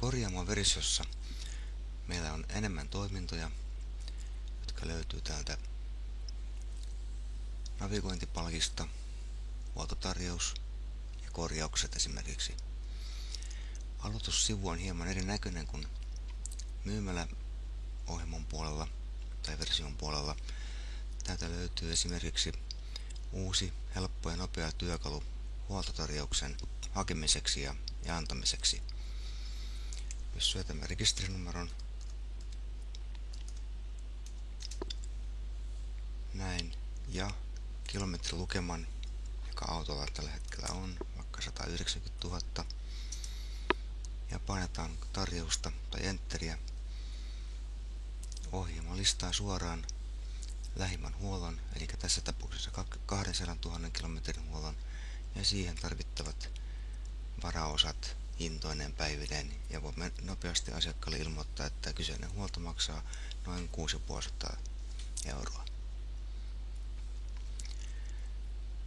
Korjaamon versiossa meillä on enemmän toimintoja, jotka löytyy täältä navigointipalkista, huoltotarjous ja korjaukset esimerkiksi. Aloitussivu on hieman erinäköinen kuin myymäläohjelman puolella tai version puolella. Täältä löytyy esimerkiksi uusi, helppo ja nopea työkalu huoltotarjouksen hakemiseksi ja antamiseksi. Jos syötämme rekisterinumeron, näin, ja kilometrilukeman, joka autolla tällä hetkellä on, vaikka 190 000, ja painetaan tarjousta tai enteriä, ohjelma listaa suoraan lähimmän huollon, eli tässä tapauksessa 200 000 kilometrin huollon, ja siihen tarvittavat varaosat hintoineen päivineen, ja voimme nopeasti asiakkaalle ilmoittaa, että kyseinen huolto maksaa noin 650 euroa.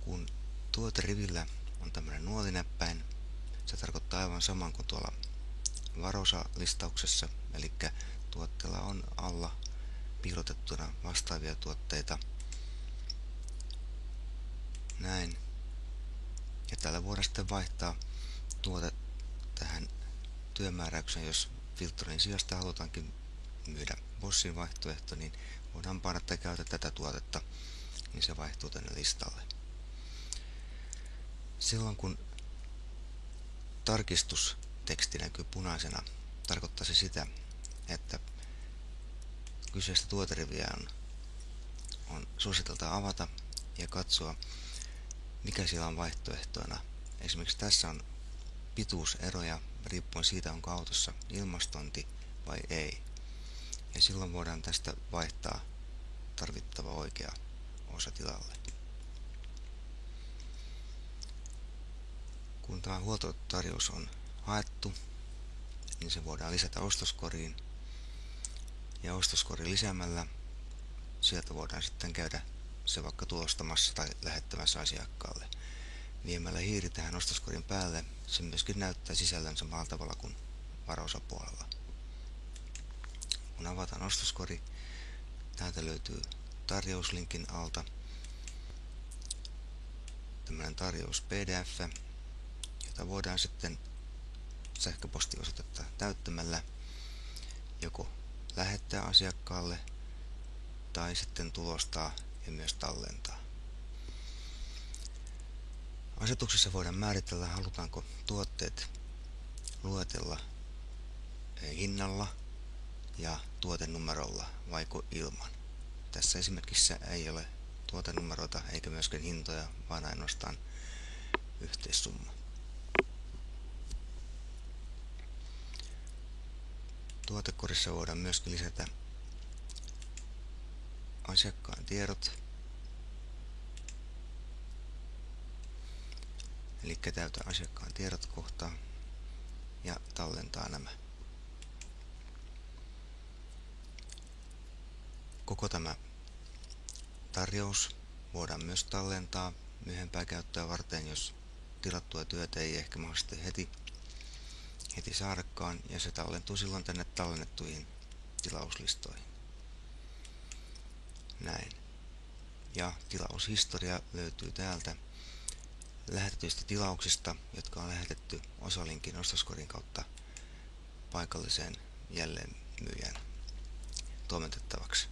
Kun tuoterivillä on tämmöinen nuolinäppäin, se tarkoittaa aivan saman kuin tuolla varosalistauksessa, eli tuotteella on alla piilotettuna vastaavia tuotteita. Näin. Ja tällä voidaan sitten vaihtaa tuote tähän työmääräykseen, jos filttorin sijasta halutaankin myydä Bossin vaihtoehto, niin voidaan painaa, että käytä tätä tuotetta, niin se vaihtuu tänne listalle. Silloin kun tarkistusteksti näkyy punaisena, tarkoittaa se sitä, että kyseistä tuoteriviä on suositeltavaa avata ja katsoa, mikä siellä on vaihtoehtoina. Esimerkiksi tässä on pituuseroja riippuen siitä, onko autossa ilmastointi vai ei. Ja silloin voidaan tästä vaihtaa tarvittava oikea osa tilalle. Kun tämä huoltotarjous on haettu, niin se voidaan lisätä ostoskoriin. Ja ostoskori lisäämällä sieltä voidaan sitten käydä se vaikka tulostamassa tai lähettämässä asiakkaalle. Viemällä hiiri tähän ostoskorin päälle, se myöskin näyttää sisällön samalla tavalla kuin varaosapuolella. Kun avataan ostoskori, täältä löytyy tarjouslinkin alta tämmöinen tarjous PDF, jota voidaan sitten sähköpostiosoitetta täyttämällä joko lähettää asiakkaalle tai sitten tulostaa ja myös tallentaa. Asetuksessa voidaan määritellä, halutaanko tuotteet luetella hinnalla ja tuotenumerolla vaiko ilman. Tässä esimerkissä ei ole tuotenumeroita eikä myöskään hintoja, vaan ainoastaan yhteissumma. Tuotekorissa voidaan myöskin lisätä asiakkaan tiedot, eli täytä asiakkaan tiedot kohtaa ja tallentaa nämä. Koko tämä tarjous voidaan myös tallentaa myöhempää käyttöä varten, jos tilattua työtä ei ehkä mahdollisesti heti saadakaan, ja se tallentuu silloin tänne tallennettuihin tilauslistoihin. Näin. Ja tilaushistoria löytyy täältä lähetetyistä tilauksista, jotka on lähetetty osalinkin ostoskorin kautta paikalliseen jälleenmyyjän toimitettavaksi.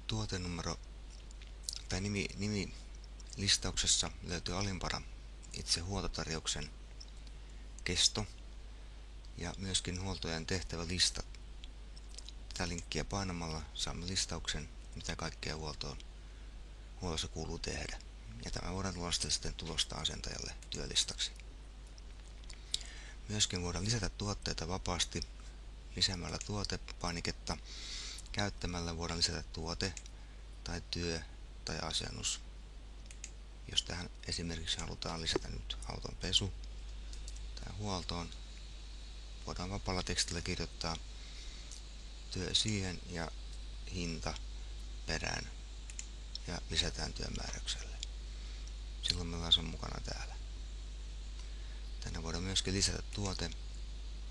Tuotenumero tai nimi listauksessa löytyy alimpana itse huoltotarjouksen kesto ja myöskin huoltojen tehtävälistat. Tätä linkkiä painamalla saamme listauksen, mitä kaikkea huollossa kuuluu tehdä. Ja tämä voidaan luonnollisesti sitten tulostaa asentajalle työlistaksi. Myöskin voidaan lisätä tuotteita vapaasti lisäämällä tuotepainiketta. Käyttämällä voidaan lisätä tuote tai työ tai asennus. Jos tähän esimerkiksi halutaan lisätä nyt auton pesu tai huoltoon, voidaan vapaalla tekstillä kirjoittaa työ siihen ja hinta perään ja lisätään työmääräykselle. Silloin me ollaan se on mukana täällä. Tänne voidaan myöskin lisätä tuote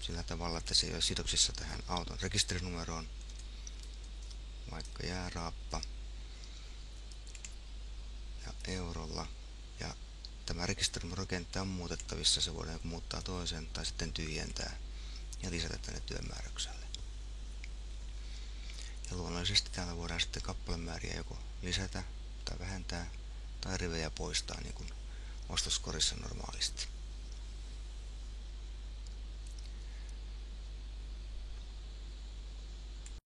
sillä tavalla, että se ei ole sidoksissa tähän auton rekisterinumeroon, vaikka jääraappa ja eurolla. Ja tämä rekisterinumerokenttä on muutettavissa, se voidaan muuttaa toiseen tai sitten tyhjentää ja lisätä tänne työmääräykselle. Ja luonnollisesti täällä voidaan sitten kappalemääriä joko lisätä tai vähentää tai rivejä poistaa niin kuin ostoskorissa normaalisti.